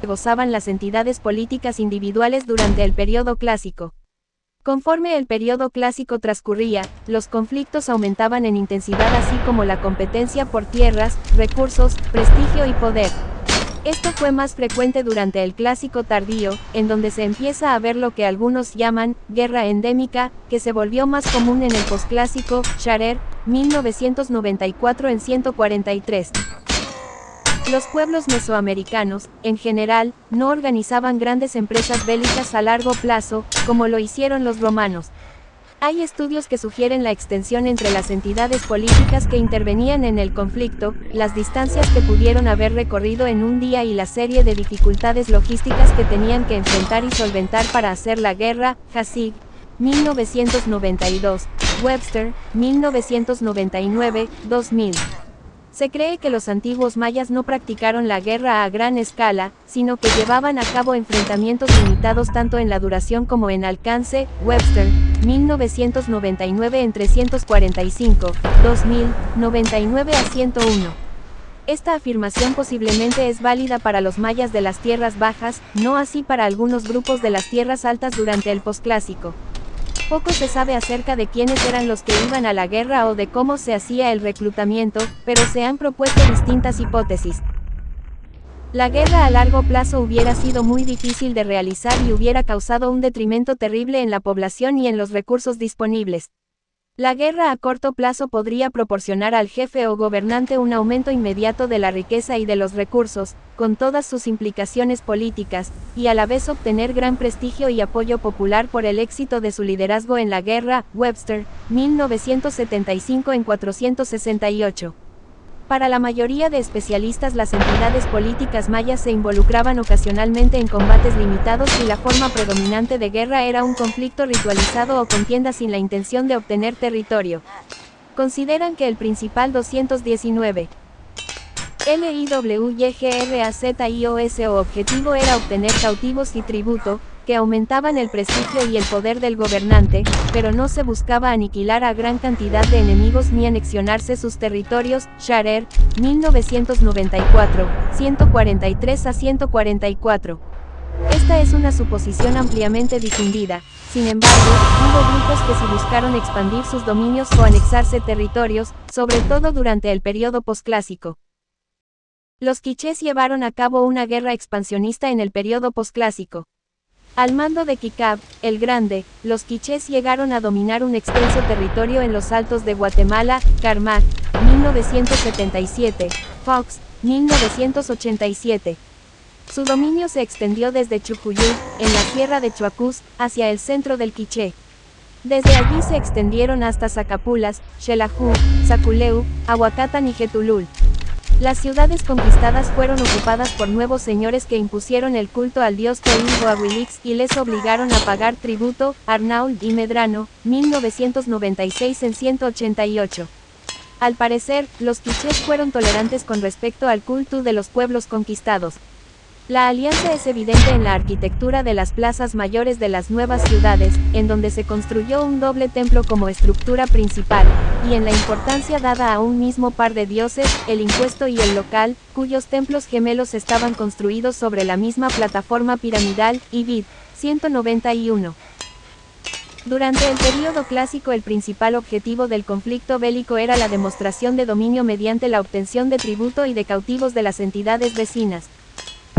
gozaban las entidades políticas individuales durante el periodo clásico. Conforme el periodo clásico transcurría, los conflictos aumentaban en intensidad así como la competencia por tierras, recursos, prestigio y poder. Esto fue más frecuente durante el clásico tardío, en donde se empieza a ver lo que algunos llaman guerra endémica, que se volvió más común en el posclásico, Scharer, 1994 en 143. Los pueblos mesoamericanos, en general, no organizaban grandes empresas bélicas a largo plazo, como lo hicieron los romanos. Hay estudios que sugieren la extensión entre las entidades políticas que intervenían en el conflicto, las distancias que pudieron haber recorrido en un día y la serie de dificultades logísticas que tenían que enfrentar y solventar para hacer la guerra. Hassig, 1992, Webster, 1999, 2000. Se cree que los antiguos mayas no practicaron la guerra a gran escala, sino que llevaban a cabo enfrentamientos limitados tanto en la duración como en alcance. Webster, 1999 en 345, 2000, 99 a 101. Esta afirmación posiblemente es válida para los mayas de las tierras bajas, no así para algunos grupos de las tierras altas durante el posclásico. Poco se sabe acerca de quiénes eran los que iban a la guerra o de cómo se hacía el reclutamiento, pero se han propuesto distintas hipótesis. La guerra a largo plazo hubiera sido muy difícil de realizar y hubiera causado un detrimento terrible en la población y en los recursos disponibles. La guerra a corto plazo podría proporcionar al jefe o gobernante un aumento inmediato de la riqueza y de los recursos, con todas sus implicaciones políticas, y a la vez obtener gran prestigio y apoyo popular por el éxito de su liderazgo en la guerra. Webster, 1975 en 468. Para la mayoría de especialistas, las entidades políticas mayas se involucraban ocasionalmente en combates limitados y la forma predominante de guerra era un conflicto ritualizado o contienda sin la intención de obtener territorio. Consideran que el principal 219 LIWYGRAZIOS o objetivo era obtener cautivos y tributo, que aumentaban el prestigio y el poder del gobernante, pero no se buscaba aniquilar a gran cantidad de enemigos ni anexionarse sus territorios. Scharer, 1994, 143 a 144. Esta es una suposición ampliamente difundida. Sin embargo, hubo grupos que sí buscaron expandir sus dominios o anexarse territorios, sobre todo durante el periodo posclásico. Los quichés llevaron a cabo una guerra expansionista en el periodo posclásico. Al mando de Kikab, el Grande, los quichés llegaron a dominar un extenso territorio en los altos de Guatemala. Carmack, 1977, Fox, 1987. Su dominio se extendió desde Chucuyú, en la sierra de Chuacús, hacia el centro del Quiché. Desde allí se extendieron hasta Zacapulas, Xelajú, Zaculeu, Ahuacatán y Getulul. Las ciudades conquistadas fueron ocupadas por nuevos señores que impusieron el culto al dios Toilhuahuilix y les obligaron a pagar tributo. Arnauld y Medrano, 1996 en 188. Al parecer, los quichés fueron tolerantes con respecto al culto de los pueblos conquistados. La alianza es evidente en la arquitectura de las plazas mayores de las nuevas ciudades, en donde se construyó un doble templo como estructura principal, y en la importancia dada a un mismo par de dioses, el impuesto y el local, cuyos templos gemelos estaban construidos sobre la misma plataforma piramidal. Ibid, 191. Durante el período clásico el principal objetivo del conflicto bélico era la demostración de dominio mediante la obtención de tributo y de cautivos de las entidades vecinas.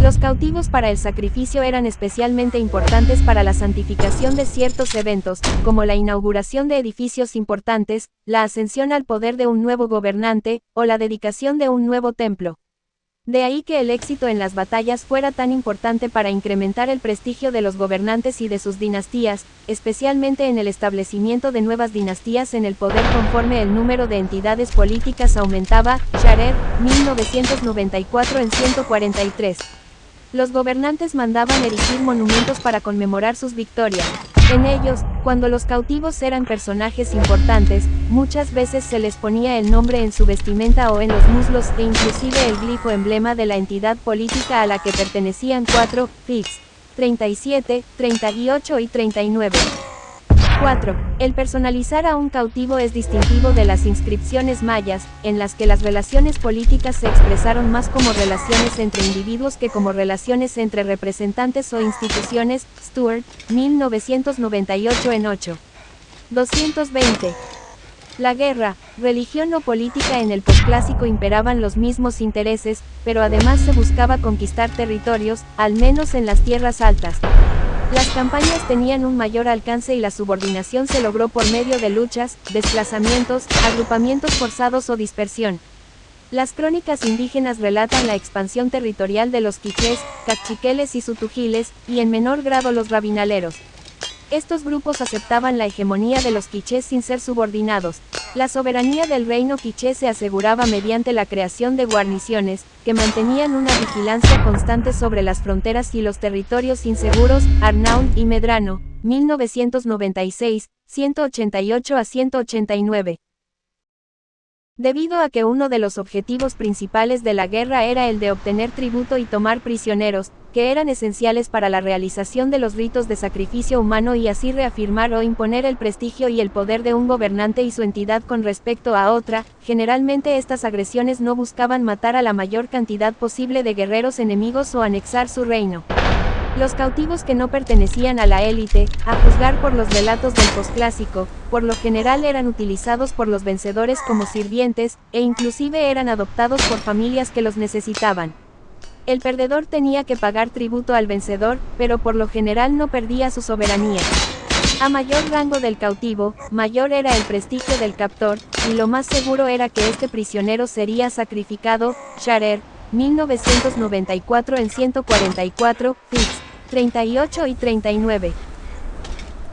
Los cautivos para el sacrificio eran especialmente importantes para la santificación de ciertos eventos, como la inauguración de edificios importantes, la ascensión al poder de un nuevo gobernante, o la dedicación de un nuevo templo. De ahí que el éxito en las batallas fuera tan importante para incrementar el prestigio de los gobernantes y de sus dinastías, especialmente en el establecimiento de nuevas dinastías en el poder conforme el número de entidades políticas aumentaba. Scharer, 1994 en 143. Los gobernantes mandaban erigir monumentos para conmemorar sus victorias. En ellos, cuando los cautivos eran personajes importantes, muchas veces se les ponía el nombre en su vestimenta o en los muslos e inclusive el glifo emblema de la entidad política a la que pertenecían. 4. Fix. 37, 38 y 39. 4. El personalizar a un cautivo es distintivo de las inscripciones mayas, en las que las relaciones políticas se expresaron más como relaciones entre individuos que como relaciones entre representantes o instituciones. Stuart, 1998 en 8. 220. La guerra, religión o política en el posclásico imperaban los mismos intereses, pero además se buscaba conquistar territorios, al menos en las tierras altas. Las campañas tenían un mayor alcance y la subordinación se logró por medio de luchas, desplazamientos, agrupamientos forzados o dispersión. Las crónicas indígenas relatan la expansión territorial de los quichés, cachiqueles y sutujiles, y en menor grado los rabinaleros. Estos grupos aceptaban la hegemonía de los quichés sin ser subordinados. La soberanía del reino quiché se aseguraba mediante la creación de guarniciones, que mantenían una vigilancia constante sobre las fronteras y los territorios inseguros. Arnault y Medrano, 1996, 188 a 189. Debido a que uno de los objetivos principales de la guerra era el de obtener tributo y tomar prisioneros, que eran esenciales para la realización de los ritos de sacrificio humano y así reafirmar o imponer el prestigio y el poder de un gobernante y su entidad con respecto a otra, generalmente estas agresiones no buscaban matar a la mayor cantidad posible de guerreros enemigos o anexar su reino. Los cautivos que no pertenecían a la élite, a juzgar por los relatos del posclásico, por lo general eran utilizados por los vencedores como sirvientes, e inclusive eran adoptados por familias que los necesitaban. El perdedor tenía que pagar tributo al vencedor, pero por lo general no perdía su soberanía. A mayor rango del cautivo, mayor era el prestigio del captor, y lo más seguro era que este prisionero sería sacrificado. Sharer, 1994 en 144, Fix, 38 y 39.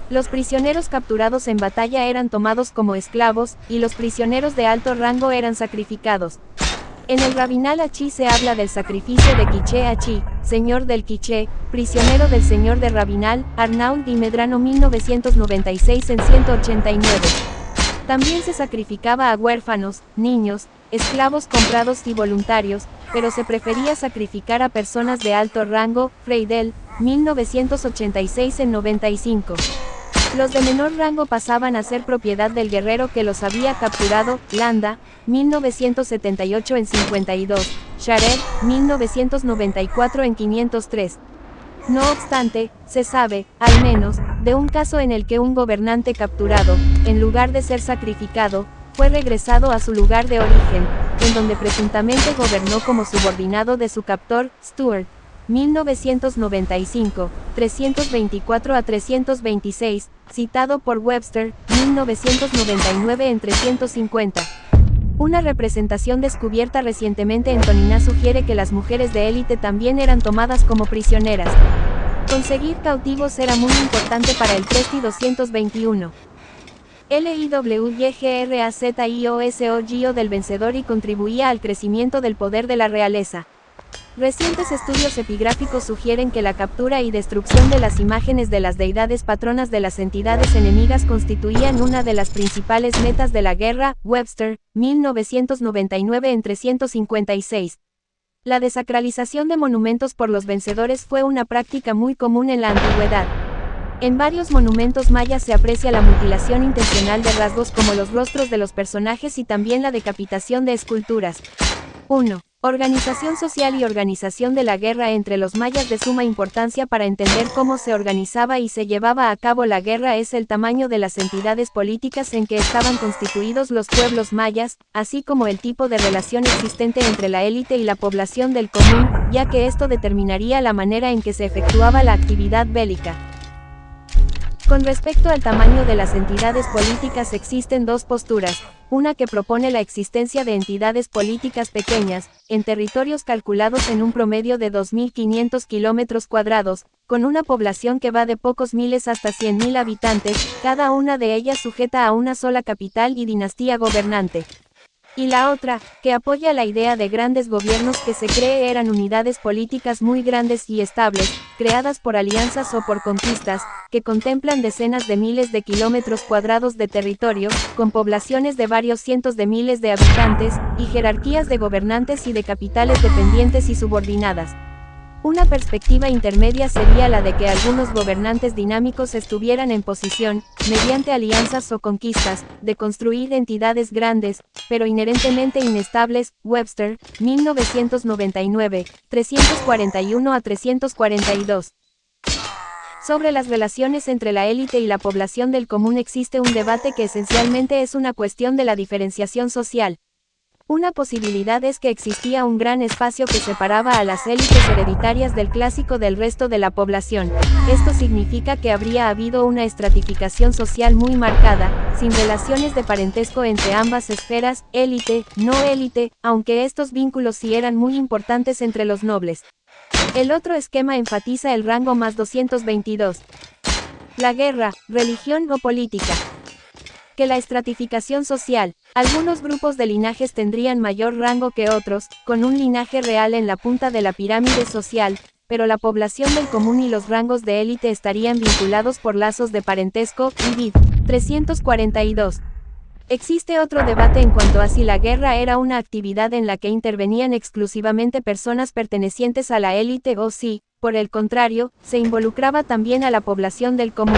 Los prisioneros capturados en batalla eran tomados como esclavos, y los prisioneros de alto rango eran sacrificados. En el Rabinal Achí se habla del sacrificio de Quiché Achí, señor del Quiché, prisionero del señor de Rabinal. Arnault y Medrano, 1996 en 189. También se sacrificaba a huérfanos, niños, esclavos comprados y voluntarios, pero se prefería sacrificar a personas de alto rango. Freidel, 1986 en 95. Los de menor rango pasaban a ser propiedad del guerrero que los había capturado. Landa, 1978 en 52. Sharer, 1994 en 503. No obstante, se sabe, al menos, de un caso en el que un gobernante capturado, en lugar de ser sacrificado, fue regresado a su lugar de origen, en donde presuntamente gobernó como subordinado de su captor. Stuart, 1995, 324 a 326, citado por Webster, 1999 en 350. Una representación descubierta recientemente en Toniná sugiere que las mujeres de élite también eran tomadas como prisioneras. Conseguir cautivos era muy importante para el Presti 221. LIWYGRAZIOSOGO del vencedor y contribuía al crecimiento del poder de la realeza. Recientes estudios epigráficos sugieren que la captura y destrucción de las imágenes de las deidades patronas de las entidades enemigas constituían una de las principales metas de la guerra. Webster, 1999 en 356. La desacralización de monumentos por los vencedores fue una práctica muy común en la antigüedad. En varios monumentos mayas se aprecia la mutilación intencional de rasgos como los rostros de los personajes y también la decapitación de esculturas. 1. Organización social y organización de la guerra entre los mayas. De suma importancia para entender cómo se organizaba y se llevaba a cabo la guerra es el tamaño de las entidades políticas en que estaban constituidos los pueblos mayas, así como el tipo de relación existente entre la élite y la población del común, ya que esto determinaría la manera en que se efectuaba la actividad bélica. Con respecto al tamaño de las entidades políticas existen dos posturas, una que propone la existencia de entidades políticas pequeñas, en territorios calculados en un promedio de 2.500 kilómetros cuadrados, con una población que va de pocos miles hasta 100.000 habitantes, cada una de ellas sujeta a una sola capital y dinastía gobernante. Y la otra, que apoya la idea de grandes gobiernos que se cree eran unidades políticas muy grandes y estables, creadas por alianzas o por conquistas, que contemplan decenas de miles de kilómetros cuadrados de territorio, con poblaciones de varios cientos de miles de habitantes, y jerarquías de gobernantes y de capitales dependientes y subordinadas. Una perspectiva intermedia sería la de que algunos gobernantes dinámicos estuvieran en posición, mediante alianzas o conquistas, de construir entidades grandes, pero inherentemente inestables. Webster, 1999, 341 a 342. Sobre las relaciones entre la élite y la población del común existe un debate que esencialmente es una cuestión de la diferenciación social. Una posibilidad es que existía un gran espacio que separaba a las élites hereditarias del clásico del resto de la población. Esto significa que habría habido una estratificación social muy marcada, sin relaciones de parentesco entre ambas esferas, élite, no élite, aunque estos vínculos sí eran muy importantes entre los nobles. El otro esquema enfatiza el rango más 222. La guerra, religión o política. Que la estratificación social. Algunos grupos de linajes tendrían mayor rango que otros, con un linaje real en la punta de la pirámide social, pero la población del común y los rangos de élite estarían vinculados por lazos de parentesco. Vid. 342. Existe otro debate en cuanto a si la guerra era una actividad en la que intervenían exclusivamente personas pertenecientes a la élite o si, por el contrario, se involucraba también a la población del común.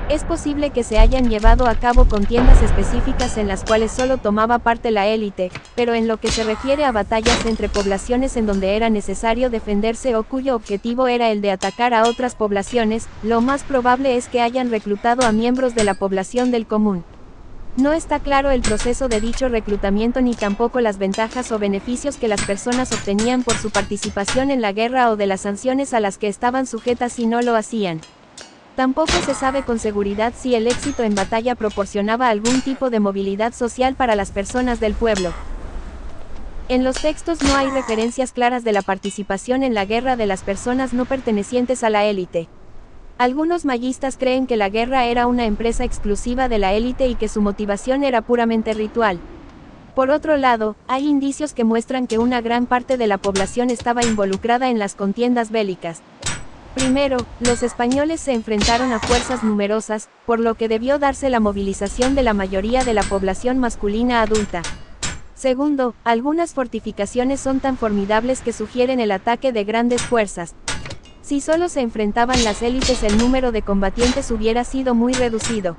Es posible que se hayan llevado a cabo contiendas específicas en las cuales solo tomaba parte la élite, pero en lo que se refiere a batallas entre poblaciones en donde era necesario defenderse o cuyo objetivo era el de atacar a otras poblaciones, lo más probable es que hayan reclutado a miembros de la población del común. No está claro el proceso de dicho reclutamiento ni tampoco las ventajas o beneficios que las personas obtenían por su participación en la guerra o de las sanciones a las que estaban sujetas si no lo hacían. Tampoco se sabe con seguridad si el éxito en batalla proporcionaba algún tipo de movilidad social para las personas del pueblo. En los textos no hay referencias claras de la participación en la guerra de las personas no pertenecientes a la élite. Algunos mayistas creen que la guerra era una empresa exclusiva de la élite y que su motivación era puramente ritual. Por otro lado, hay indicios que muestran que una gran parte de la población estaba involucrada en las contiendas bélicas. Primero, los españoles se enfrentaron a fuerzas numerosas, por lo que debió darse la movilización de la mayoría de la población masculina adulta. Segundo, algunas fortificaciones son tan formidables que sugieren el ataque de grandes fuerzas. Si solo se enfrentaban las élites, el número de combatientes hubiera sido muy reducido.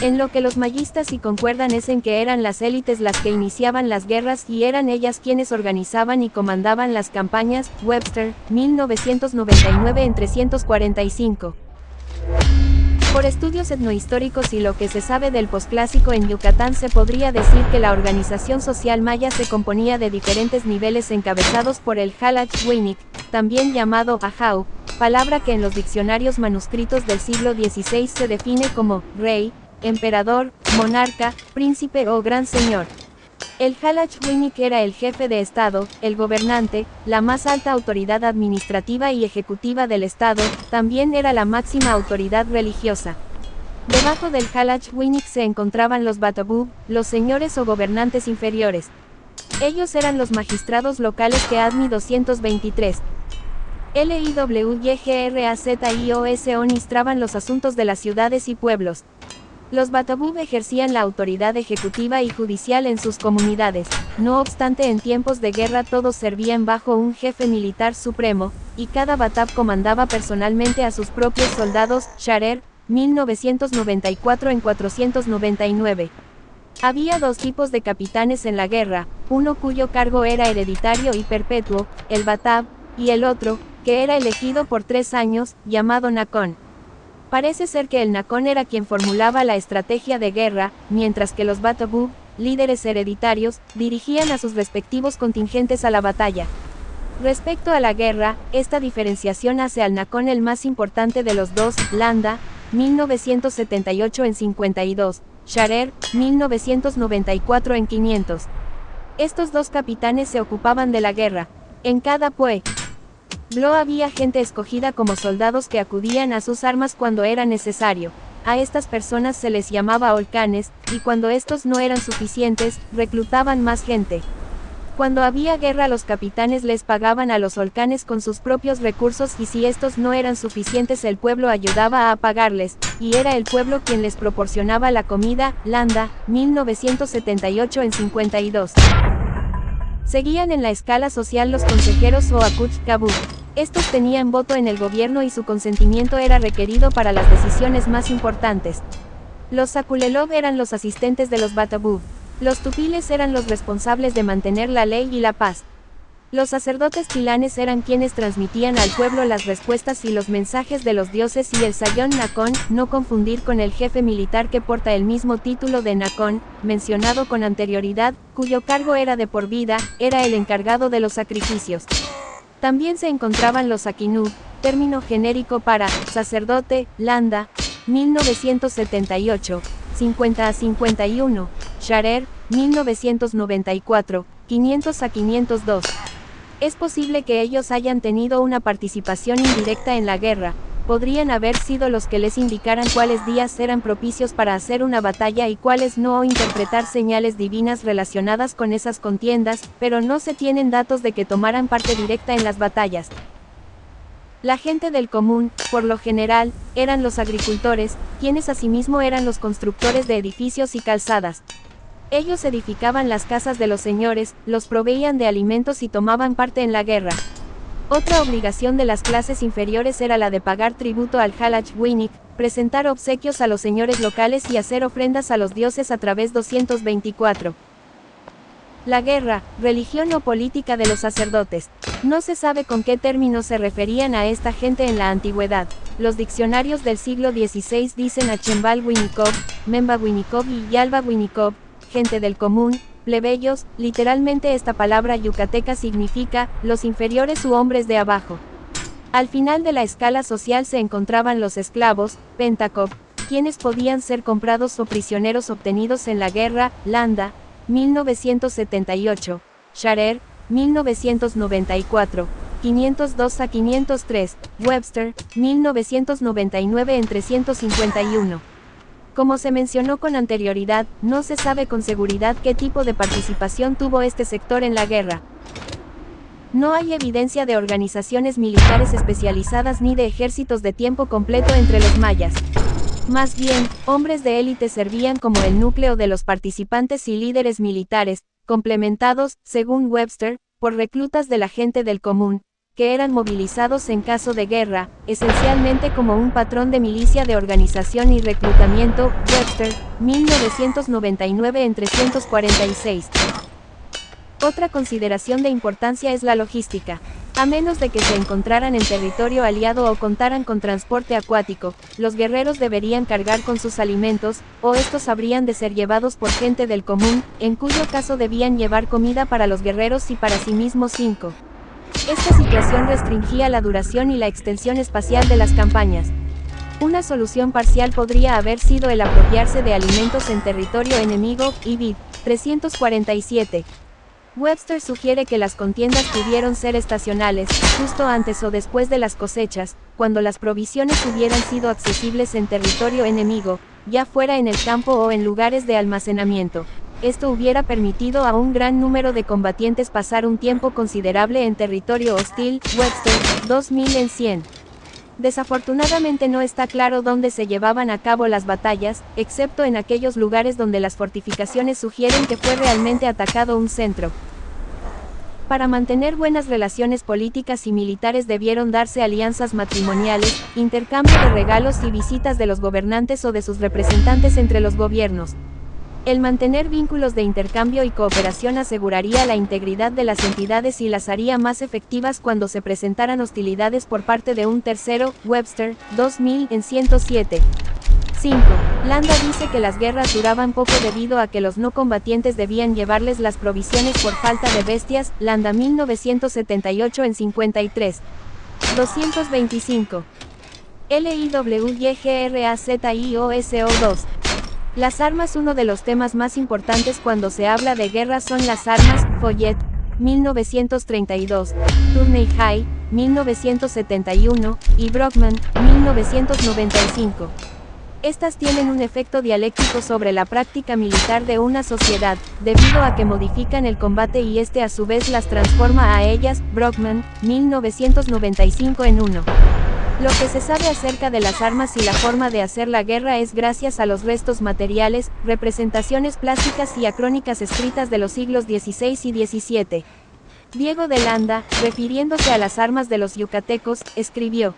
En lo que los mayistas sí concuerdan es en que eran las élites las que iniciaban las guerras y eran ellas quienes organizaban y comandaban las campañas. Webster, 1999 en 345. Por estudios etnohistóricos y lo que se sabe del posclásico en Yucatán, se podría decir que la organización social maya se componía de diferentes niveles encabezados por el Jalach-Winik, también llamado Ajau, palabra que en los diccionarios manuscritos del siglo XVI se define como rey, emperador, monarca, príncipe o gran señor. El Jalach-Winik era el jefe de Estado, el gobernante, la más alta autoridad administrativa y ejecutiva del Estado, también era la máxima autoridad religiosa. Debajo del Jalach-Winik se encontraban los Batabú, los señores o gobernantes inferiores. Ellos eran los magistrados locales que ADMI 223. LIWYGRAZIOS administraban los asuntos de las ciudades y pueblos. Los Batabú ejercían la autoridad ejecutiva y judicial en sus comunidades. No obstante, en tiempos de guerra todos servían bajo un jefe militar supremo, y cada Batab comandaba personalmente a sus propios soldados. Sharer, 1994 en 499. Había dos tipos de capitanes en la guerra, uno cuyo cargo era hereditario y perpetuo, el Batab, y el otro, que era elegido por 3 años, llamado Nacón. Parece ser que el Nacón era quien formulaba la estrategia de guerra, mientras que los Batabú, líderes hereditarios, dirigían a sus respectivos contingentes a la batalla. Respecto a la guerra, esta diferenciación hace al Nacón el más importante de los dos. Landa, 1978 en 52, Sharer, 1994 en 500. Estos dos capitanes se ocupaban de la guerra. En cada pueblo había gente escogida como soldados que acudían a sus armas cuando era necesario. A estas personas se les llamaba holcanes, y cuando estos no eran suficientes, reclutaban más gente. Cuando había guerra, los capitanes les pagaban a los holcanes con sus propios recursos, y si estos no eran suficientes, el pueblo ayudaba a pagarles, y era el pueblo quien les proporcionaba la comida. Landa, 1978 en 52. Seguían en la escala social los consejeros o Akuch Kabuk. Estos tenían voto en el gobierno y su consentimiento era requerido para las decisiones más importantes. Los Sakulelov eran los asistentes de los Batabú. Los tupiles eran los responsables de mantener la ley y la paz. Los sacerdotes tilanes eran quienes transmitían al pueblo las respuestas y los mensajes de los dioses, y el Sayón Nacón, no confundir con el jefe militar que porta el mismo título de Nacón, mencionado con anterioridad, cuyo cargo era de por vida, era el encargado de los sacrificios. También se encontraban los Akinu, término genérico para sacerdote, Landa, 1978, 50 a 51, Sharer, 1994, 500 a 502. Es posible que ellos hayan tenido una participación indirecta en la guerra, podrían haber sido los que les indicaran cuáles días eran propicios para hacer una batalla y cuáles no, o interpretar señales divinas relacionadas con esas contiendas, pero no se tienen datos de que tomaran parte directa en las batallas. La gente del común, por lo general, eran los agricultores, quienes asimismo eran los constructores de edificios y calzadas. Ellos edificaban las casas de los señores, los proveían de alimentos y tomaban parte en la guerra. Otra obligación de las clases inferiores era la de pagar tributo al Halach Winik, presentar obsequios a los señores locales y hacer ofrendas a los dioses a través 224. La guerra, religión o política de los sacerdotes. No se sabe con qué términos se referían a esta gente en la antigüedad. Los diccionarios del siglo XVI dicen a Chembal Winikov, Memba Winikov y Yalba Winikov, gente del común, plebeyos. Literalmente esta palabra yucateca significa, los inferiores u hombres de abajo. Al final de la escala social se encontraban los esclavos, Pentakov, quienes podían ser comprados o prisioneros obtenidos en la guerra, Landa, 1978, Sharer, 1994, 502 a 503, Webster, 1999 en 351. Como se mencionó con anterioridad, no se sabe con seguridad qué tipo de participación tuvo este sector en la guerra. No hay evidencia de organizaciones militares especializadas ni de ejércitos de tiempo completo entre los mayas. Más bien, hombres de élite servían como el núcleo de los participantes y líderes militares, complementados, según Webster, por reclutas de la gente del común, que eran movilizados en caso de guerra, esencialmente como un patrón de milicia de organización y reclutamiento. Webster, 1999 en 346. Otra consideración de importancia es la logística. A menos de que se encontraran en territorio aliado o contaran con transporte acuático, los guerreros deberían cargar con sus alimentos, o estos habrían de ser llevados por gente del común, en cuyo caso debían llevar comida para los guerreros y para sí mismos 5. Esta situación restringía la duración y la extensión espacial de las campañas. Una solución parcial podría haber sido el apropiarse de alimentos en territorio enemigo, Ibid, 347. Webster sugiere que las contiendas pudieron ser estacionales, justo antes o después de las cosechas, cuando las provisiones hubieran sido accesibles en territorio enemigo, ya fuera en el campo o en lugares de almacenamiento. Esto hubiera permitido a un gran número de combatientes pasar un tiempo considerable en territorio hostil. Webster, 2000 en 100. Desafortunadamente no está claro dónde se llevaban a cabo las batallas, excepto en aquellos lugares donde las fortificaciones sugieren que fue realmente atacado un centro. Para mantener buenas relaciones políticas y militares debieron darse alianzas matrimoniales, intercambio de regalos y visitas de los gobernantes o de sus representantes entre los gobiernos. El mantener vínculos de intercambio y cooperación aseguraría la integridad de las entidades y las haría más efectivas cuando se presentaran hostilidades por parte de un tercero. Webster, 2000 en 107. 5. Landa dice que las guerras duraban poco debido a que los no combatientes debían llevarles las provisiones por falta de bestias. Landa 1978 en 53. 225. LIWYGRAZIOSO2. Las armas. Uno de los temas más importantes cuando se habla de guerra son las armas. Follet, 1932, Turney High, 1971, y Brockman, 1995. Estas tienen un efecto dialéctico sobre la práctica militar de una sociedad, debido a que modifican el combate y este a su vez las transforma a ellas. Brockman, 1995 en 1. Lo que se sabe acerca de las armas y la forma de hacer la guerra es gracias a los restos materiales, representaciones plásticas y a crónicas escritas de los siglos XVI y XVII. Diego de Landa, refiriéndose a las armas de los yucatecos, escribió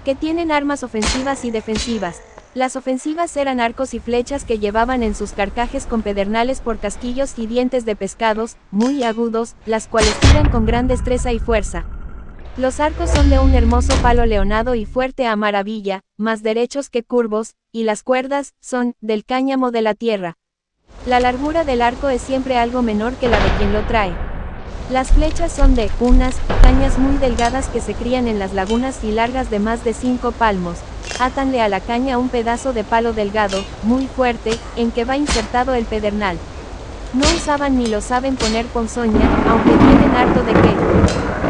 que tienen armas ofensivas y defensivas. Las ofensivas eran arcos y flechas que llevaban en sus carcajes con pedernales por casquillos y dientes de pescados, muy agudos, las cuales tiran con gran destreza y fuerza. Los arcos son de un hermoso palo leonado y fuerte a maravilla, más derechos que curvos, y las cuerdas, son, del cáñamo de la tierra. La largura del arco es siempre algo menor que la de quien lo trae. Las flechas son de, unas, cañas muy delgadas que se crían en las lagunas y largas de más de 5 palmos. Átanle a la caña un pedazo de palo delgado, muy fuerte, en que va insertado el pedernal. No usaban ni lo saben poner ponzoña, aunque tienen harto de qué.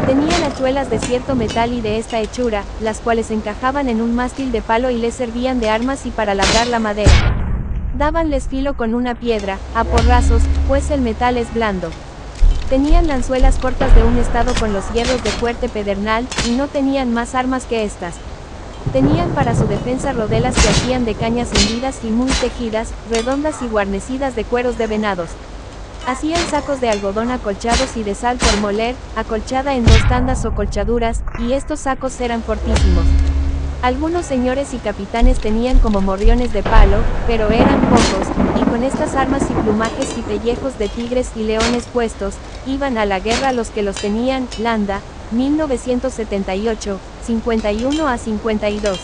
Tenían hachuelas de cierto metal y de esta hechura, las cuales encajaban en un mástil de palo y les servían de armas y para labrar la madera. Dábanles filo con una piedra, a porrazos, pues el metal es blando. Tenían lanzuelas cortas de un estado con los hierros de fuerte pedernal, y no tenían más armas que estas. Tenían para su defensa rodelas que hacían de cañas hendidas y muy tejidas, redondas y guarnecidas de cueros de venados. Hacían sacos de algodón acolchados y de sal por moler, acolchada en 2 tandas o colchaduras, y estos sacos eran fortísimos. Algunos señores y capitanes tenían como morriones de palo, pero eran pocos, y con estas armas y plumajes y pellejos de tigres y leones puestos, iban a la guerra los que los tenían. Landa, 1978, 51 a 52.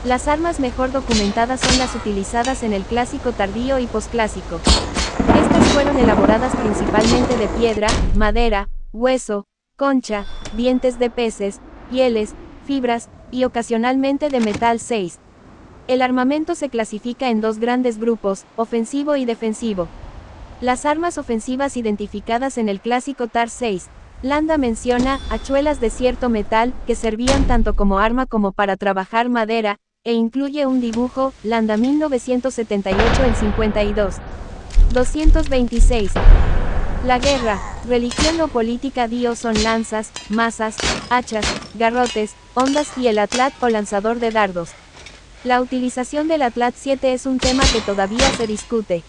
Las armas mejor documentadas son las utilizadas en el clásico tardío y posclásico. Estas fueron elaboradas principalmente de piedra, madera, hueso, concha, dientes de peces, pieles, fibras, y ocasionalmente de metal 6. El armamento se clasifica en 2 grandes grupos, ofensivo y defensivo. Las armas ofensivas identificadas en el clásico TAR 6. Landa menciona hachuelas de cierto metal, que servían tanto como arma como para trabajar madera, e incluye un dibujo, Landa 1978 en 52. 226. La guerra, religión o política dio son lanzas, mazas, hachas, garrotes, hondas y el atlat o lanzador de dardos. La utilización del atlat 7 es un tema que todavía se discute.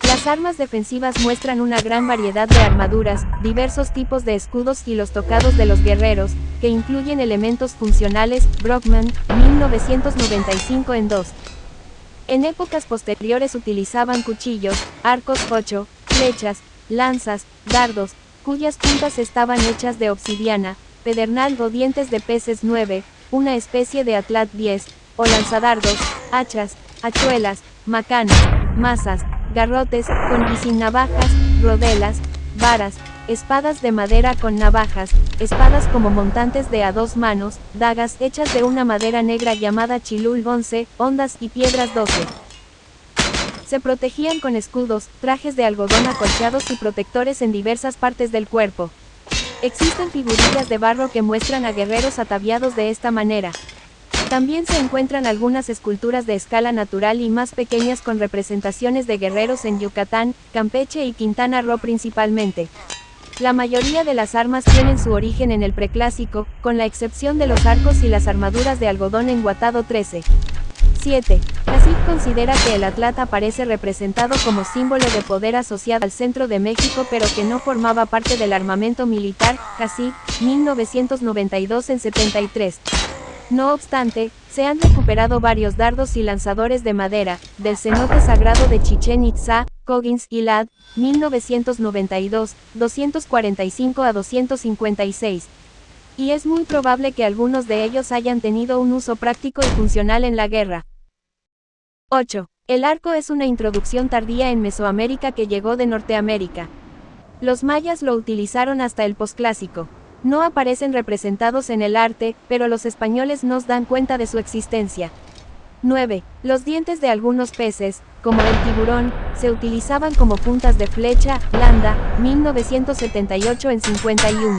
Las armas defensivas muestran una gran variedad de armaduras, diversos tipos de escudos y los tocados de los guerreros, que incluyen elementos funcionales. Brockman, 1995 en 2. En épocas posteriores utilizaban cuchillos, arcos 8, flechas, lanzas, dardos, cuyas puntas estaban hechas de obsidiana, pedernal o dientes de peces 9, una especie de atlat 10, o lanzadardos, hachas, hachuelas, macanas, mazas, garrotes, con navajas, rodelas, varas, espadas de madera con navajas, espadas como montantes de a 2 manos, dagas hechas de una madera negra llamada chilul 11, hondas y piedras 12. Se protegían con escudos, trajes de algodón acolchados y protectores en diversas partes del cuerpo. Existen figurillas de barro que muestran a guerreros ataviados de esta manera. También se encuentran algunas esculturas de escala natural y más pequeñas con representaciones de guerreros en Yucatán, Campeche y Quintana Roo principalmente. La mayoría de las armas tienen su origen en el preclásico, con la excepción de los arcos y las armaduras de algodón enguatado 13. 7. Cacique considera que el atlat aparece representado como símbolo de poder asociado al centro de México pero que no formaba parte del armamento militar. Cacique, 1992 en 73. No obstante, se han recuperado varios dardos y lanzadores de madera, del cenote sagrado de Chichén Itzá, Coggins y Lad, 1992, 245 a 256. Y es muy probable que algunos de ellos hayan tenido un uso práctico y funcional en la guerra. 8. El arco es una introducción tardía en Mesoamérica que llegó de Norteamérica. Los mayas lo utilizaron hasta el posclásico. No aparecen representados en el arte, pero los españoles nos dan cuenta de su existencia. 9. Los dientes de algunos peces, como el tiburón, se utilizaban como puntas de flecha. Landa, 1978 en 51.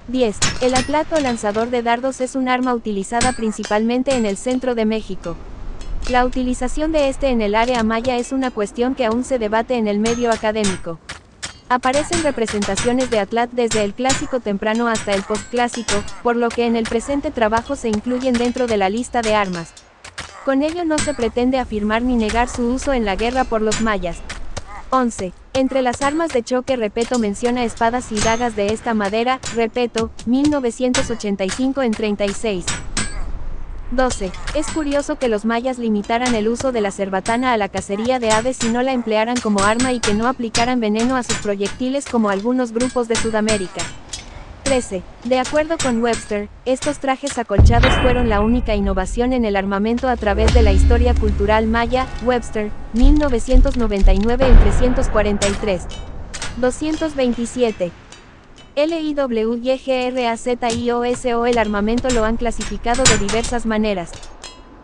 10. El atlat o lanzador de dardos es un arma utilizada principalmente en el centro de México. La utilización de este en el área maya es una cuestión que aún se debate en el medio académico. Aparecen representaciones de atlat desde el clásico temprano hasta el postclásico, por lo que en el presente trabajo se incluyen dentro de la lista de armas. Con ello no se pretende afirmar ni negar su uso en la guerra por los mayas. 11. Entre las armas de choque Repetto menciona espadas y dagas de esta madera, Repetto, 1985 en 36. 12. Es curioso que los mayas limitaran el uso de la cerbatana a la cacería de aves y no la emplearan como arma y que no aplicaran veneno a sus proyectiles como algunos grupos de Sudamérica. 13. De acuerdo con Webster, estos trajes acolchados fueron la única innovación en el armamento a través de la historia cultural maya, Webster, 1999 en 343. 227. LIWYGRAZIOSO. El armamento lo han clasificado de diversas maneras.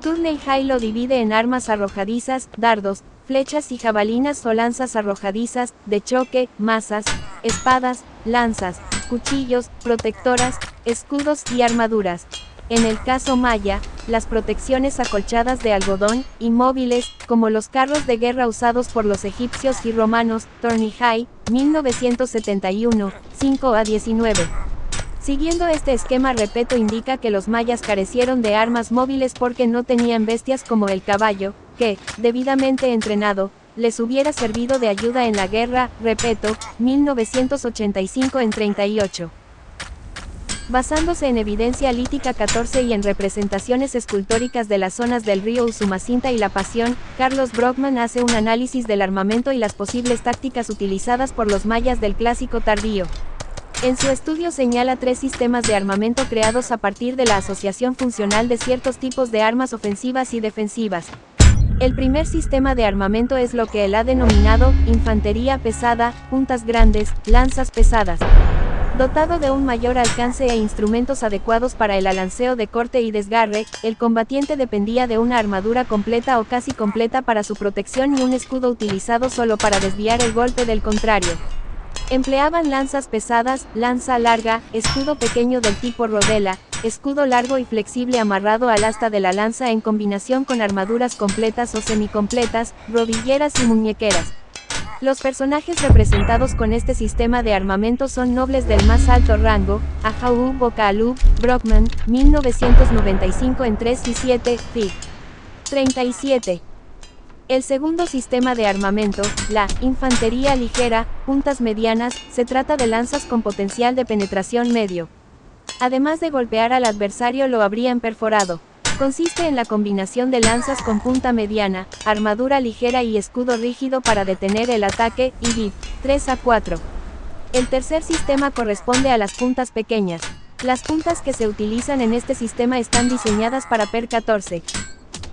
Turney High lo divide en armas arrojadizas, dardos, flechas y jabalinas o lanzas arrojadizas, de choque, mazas, espadas, lanzas, cuchillos, protectoras, escudos y armaduras. En el caso maya, las protecciones acolchadas de algodón, inmóviles, como los carros de guerra usados por los egipcios y romanos, Turney High, 1971, 5 a 19. Siguiendo este esquema Repetto indica que los mayas carecieron de armas móviles porque no tenían bestias como el caballo, que, debidamente entrenado, les hubiera servido de ayuda en la guerra, Repetto, 1985 en 38. Basándose en evidencia lítica 14 y en representaciones escultóricas de las zonas del río Usumacinta y La Pasión, Carlos Brockman hace un análisis del armamento y las posibles tácticas utilizadas por los mayas del Clásico tardío. En su estudio señala 3 sistemas de armamento creados a partir de la asociación funcional de ciertos tipos de armas ofensivas y defensivas. El primer sistema de armamento es lo que él ha denominado infantería pesada, puntas grandes, lanzas pesadas. Dotado de un mayor alcance e instrumentos adecuados para el alanceo de corte y desgarre, el combatiente dependía de una armadura completa o casi completa para su protección y un escudo utilizado solo para desviar el golpe del contrario. Empleaban lanzas pesadas, lanza larga, escudo pequeño del tipo rodela, escudo largo y flexible amarrado al asta de la lanza en combinación con armaduras completas o semicompletas, rodilleras y muñequeras. Los personajes representados con este sistema de armamento son nobles del más alto rango, Ajaú Bocaalú, Brockman, 1995 en 3 y 7, Fig. 37. El segundo sistema de armamento, la infantería ligera, puntas medianas, se trata de lanzas con potencial de penetración medio. Además de golpear al adversario lo habrían perforado. Consiste en la combinación de lanzas con punta mediana, armadura ligera y escudo rígido para detener el ataque, y vid. 3 a 4. El tercer sistema corresponde a las puntas pequeñas. Las puntas que se utilizan en este sistema están diseñadas para PER 14.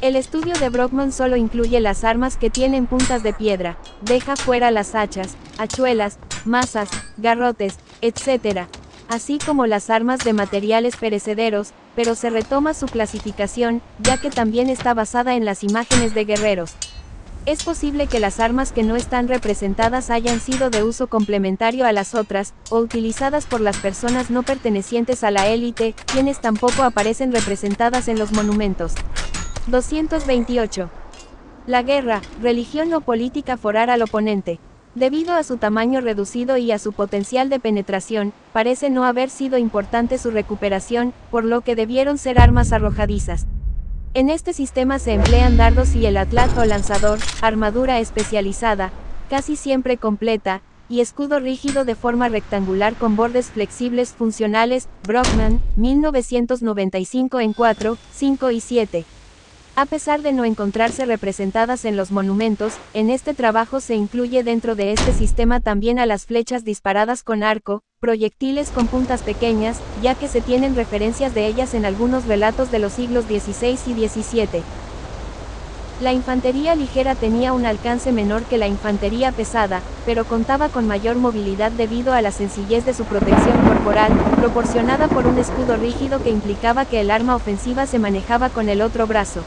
El estudio de Brockman solo incluye las armas que tienen puntas de piedra, deja fuera las hachas, hachuelas, mazas, garrotes, etc., así como las armas de materiales perecederos, pero se retoma su clasificación, ya que también está basada en las imágenes de guerreros. Es posible que las armas que no están representadas hayan sido de uso complementario a las otras, o utilizadas por las personas no pertenecientes a la élite, quienes tampoco aparecen representadas en los monumentos. 228. La guerra, religión o política forar al oponente. Debido a su tamaño reducido y a su potencial de penetración, parece no haber sido importante su recuperación, por lo que debieron ser armas arrojadizas. En este sistema se emplean dardos y el atlat o lanzador, armadura especializada, casi siempre completa, y escudo rígido de forma rectangular con bordes flexibles funcionales, Brockman, 1995 en 4, 5 y 7. A pesar de no encontrarse representadas en los monumentos, en este trabajo se incluye dentro de este sistema también a las flechas disparadas con arco, proyectiles con puntas pequeñas, ya que se tienen referencias de ellas en algunos relatos de los siglos XVI y XVII. La infantería ligera tenía un alcance menor que la infantería pesada, pero contaba con mayor movilidad debido a la sencillez de su protección corporal, proporcionada por un escudo rígido que implicaba que el arma ofensiva se manejaba con el otro brazo.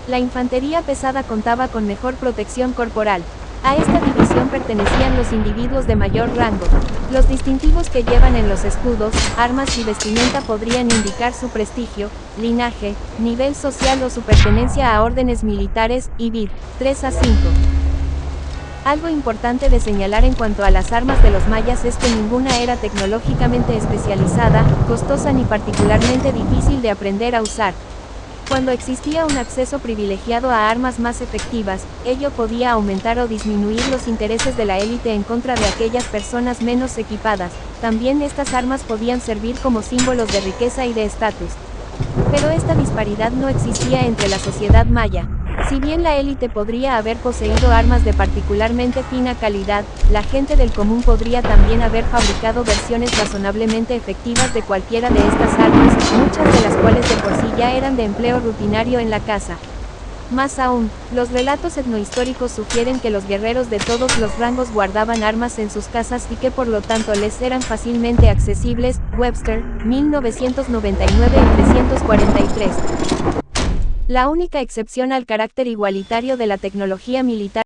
La infantería pesada contaba con mejor protección corporal. A esta división pertenecían los individuos de mayor rango. Los distintivos que llevan en los escudos, armas y vestimenta podrían indicar su prestigio, linaje, nivel social o su pertenencia a órdenes militares, y vid. 3 a 5. Algo importante de señalar en cuanto a las armas de los mayas es que ninguna era tecnológicamente especializada, costosa ni particularmente difícil de aprender a usar. Cuando existía un acceso privilegiado a armas más efectivas, ello podía aumentar o disminuir los intereses de la élite en contra de aquellas personas menos equipadas. También estas armas podían servir como símbolos de riqueza y de estatus. Pero esta disparidad no existía entre la sociedad maya. Si bien la élite podría haber poseído armas de particularmente fina calidad, la gente del común podría también haber fabricado versiones razonablemente efectivas de cualquiera de estas armas, muchas de las cuales de por sí ya eran de empleo rutinario en la caza. Más aún, los relatos etnohistóricos sugieren que los guerreros de todos los rangos guardaban armas en sus casas y que por lo tanto les eran fácilmente accesibles. Webster, 1999 y 343. La única excepción al carácter igualitario de la tecnología militar